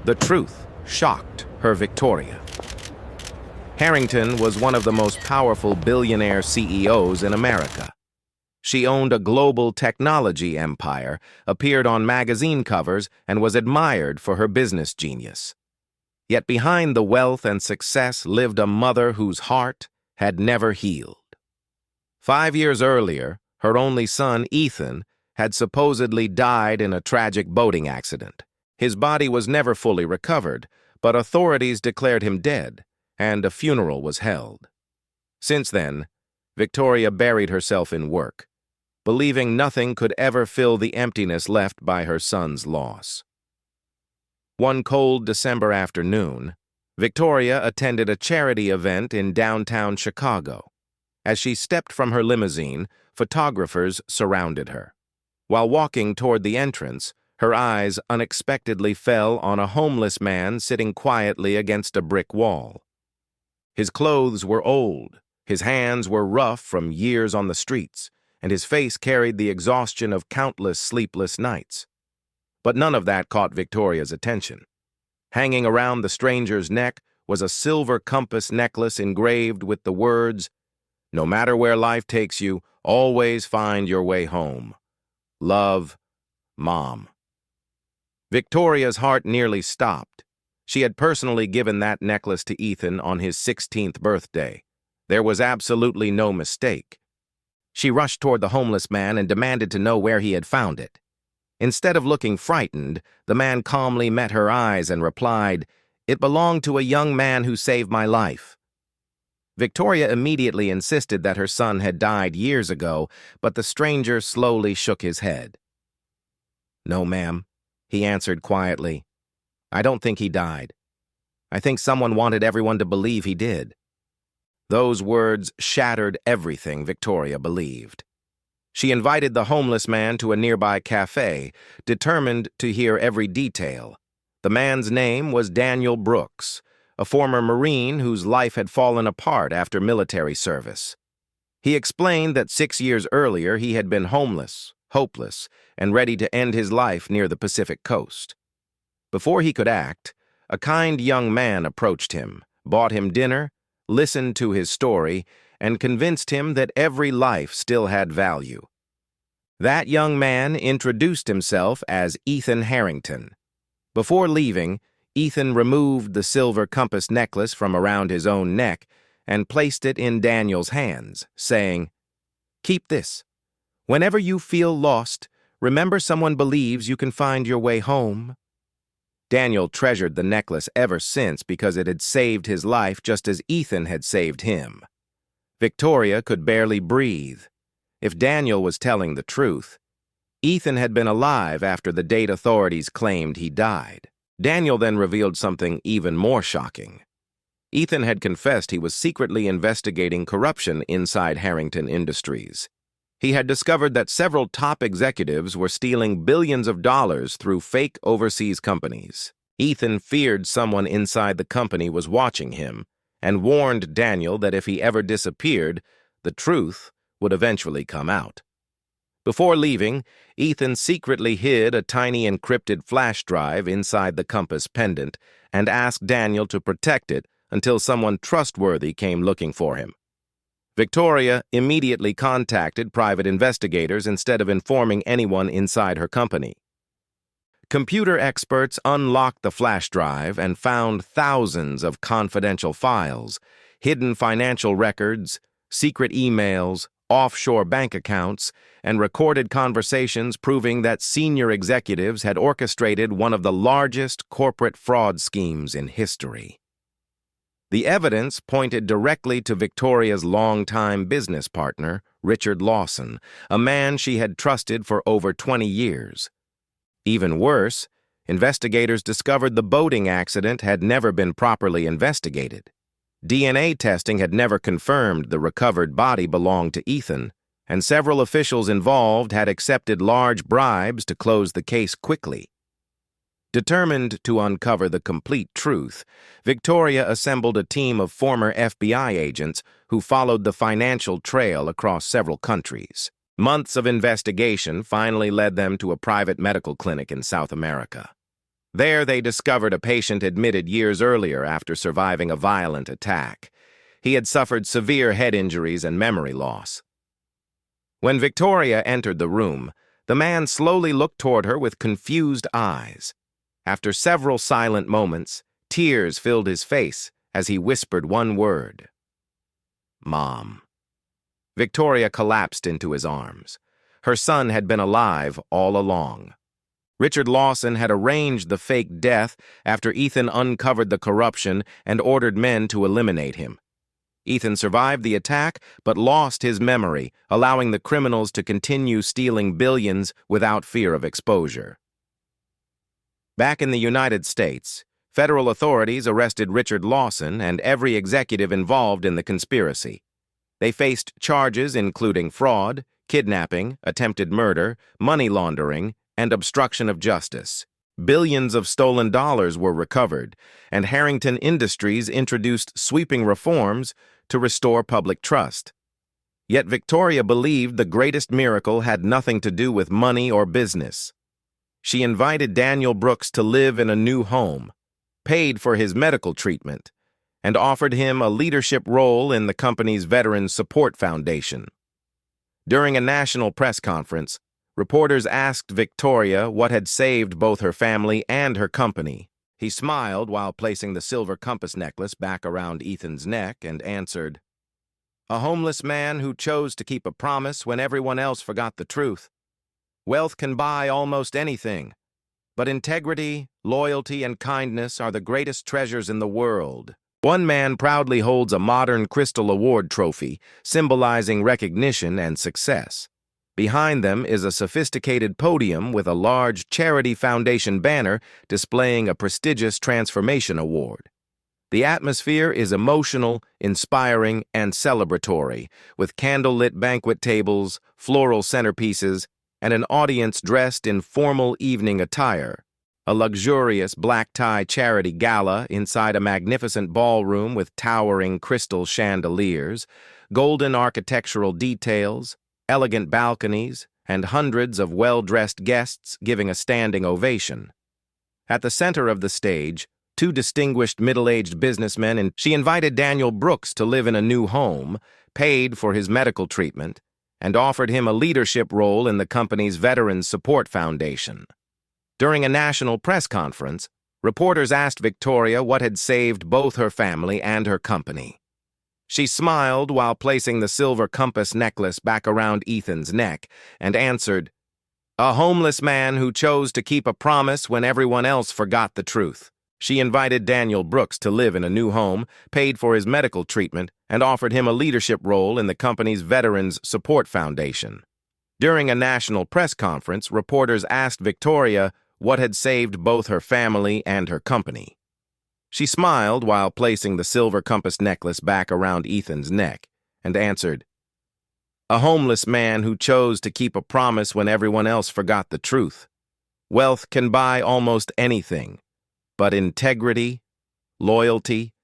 The truth shocked her Victoria. Harrington was one of the most powerful billionaire CEOs in America. She owned a global technology empire, appeared on magazine covers, and was admired for her business genius. Yet behind the wealth and success lived a mother whose heart had never healed. 5 years earlier, her only son, Ethan, had supposedly died in a tragic boating accident. His body was never fully recovered, but authorities declared him dead, and a funeral was held. Since then, Victoria buried herself in work, believing nothing could ever fill the emptiness left by her son's loss. One cold December afternoon, Victoria attended a charity event in downtown Chicago. As she stepped from her limousine, photographers surrounded her. While walking toward the entrance, her eyes unexpectedly fell on a homeless man sitting quietly against a brick wall. His clothes were old, his hands were rough from years on the streets, and his face carried the exhaustion of countless sleepless nights. But none of that caught Victoria's attention. Hanging around the stranger's neck was a silver compass necklace engraved with the words, "No matter where life takes you, always find your way home. Love, Mom." Victoria's heart nearly stopped. She had personally given that necklace to Ethan on his 16th birthday. There was absolutely no mistake. She rushed toward the homeless man and demanded to know where he had found it. Instead of looking frightened, the man calmly met her eyes and replied, "It belonged to a young man who saved my life." Victoria immediately insisted that her son had died years ago, but the stranger slowly shook his head. "No, ma'am," he answered quietly. "I don't think he died. I think someone wanted everyone to believe he did." Those words shattered everything Victoria believed. She invited the homeless man to a nearby cafe, determined to hear every detail. The man's name was Daniel Brooks, a former Marine whose life had fallen apart after military service. He explained that 6 years earlier he had been homeless, hopeless, and ready to end his life near the Pacific coast. Before he could act, a kind young man approached him, bought him dinner, listened to his story, and convinced him that every life still had value. That young man introduced himself as Ethan Harrington. Before leaving, Ethan removed the silver compass necklace from around his own neck and placed it in Daniel's hands, saying, "Keep this. Whenever you feel lost, remember someone believes you can find your way home." Daniel treasured the necklace ever since because it had saved his life just as Ethan had saved him. Victoria could barely breathe. If Daniel was telling the truth, Ethan had been alive after the date authorities claimed he died. Daniel then revealed something even more shocking. Ethan had confessed he was secretly investigating corruption inside Harrington Industries. He had discovered that several top executives were stealing billions of dollars through fake overseas companies. Ethan feared someone inside the company was watching him and warned Daniel that if he ever disappeared, the truth would eventually come out. Before leaving, Ethan secretly hid a tiny encrypted flash drive inside the compass pendant and asked Daniel to protect it until someone trustworthy came looking for him. Victoria immediately contacted private investigators instead of informing anyone inside her company. Computer experts unlocked the flash drive and found thousands of confidential files, hidden financial records, secret emails, offshore bank accounts, and recorded conversations proving that senior executives had orchestrated one of the largest corporate fraud schemes in history. The evidence pointed directly to Victoria's longtime business partner, Richard Lawson, a man she had trusted for over 20 years. Even worse, investigators discovered the boating accident had never been properly investigated. DNA testing had never confirmed the recovered body belonged to Ethan, and several officials involved had accepted large bribes to close the case quickly. Determined to uncover the complete truth, Victoria assembled a team of former FBI agents who followed the financial trail across several countries. Months of investigation finally led them to a private medical clinic in South America. There they discovered a patient admitted years earlier after surviving a violent attack. He had suffered severe head injuries and memory loss. When Victoria entered the room, the man slowly looked toward her with confused eyes. After several silent moments, tears filled his face as he whispered one word: "Mom." Victoria collapsed into his arms. Her son had been alive all along. Richard Lawson had arranged the fake death after Ethan uncovered the corruption and ordered men to eliminate him. Ethan survived the attack but lost his memory, allowing the criminals to continue stealing billions without fear of exposure. Back in the United States, federal authorities arrested Richard Lawson and every executive involved in the conspiracy. They faced charges including fraud, kidnapping, attempted murder, money laundering, and obstruction of justice. Billions of stolen dollars were recovered, and Harrington Industries introduced sweeping reforms to restore public trust. Yet Victoria believed the greatest miracle had nothing to do with money or business. She invited Daniel Brooks to live in a new home, paid for his medical treatment, and offered him a leadership role in the company's Veterans Support Foundation. During a national press conference, reporters asked Victoria what had saved both her family and her company. He smiled while placing the silver compass necklace back around Ethan's neck and answered, "A homeless man who chose to keep a promise when everyone else forgot the truth. Wealth can buy almost anything, but integrity, loyalty, and kindness are the greatest treasures in the world." One man proudly holds a modern crystal award trophy, symbolizing recognition and success. Behind them is a sophisticated podium with a large Charity Foundation banner displaying a prestigious transformation award. The atmosphere is emotional, inspiring, and celebratory, with candlelit banquet tables, floral centerpieces, and an audience dressed in formal evening attire. A luxurious black-tie charity gala inside a magnificent ballroom with towering crystal chandeliers, golden architectural details, elegant balconies, and hundreds of well-dressed guests giving a standing ovation. At the center of the stage, two distinguished middle-aged businessmen, and she invited Daniel Brooks to live in a new home, paid for his medical treatment, and offered him a leadership role in the company's Veterans Support Foundation. During a national press conference, reporters asked Victoria what had saved both her family and her company. She smiled while placing the silver compass necklace back around Ethan's neck and answered, "A homeless man who chose to keep a promise when everyone else forgot the truth." She invited Daniel Brooks to live in a new home, paid for his medical treatment, and offered him a leadership role in the company's Veterans Support Foundation. During a national press conference, reporters asked Victoria what had saved both her family and her company. She smiled while placing the silver compass necklace back around Ethan's neck and answered, "A homeless man who chose to keep a promise when everyone else forgot the truth. Wealth can buy almost anything, but integrity, loyalty,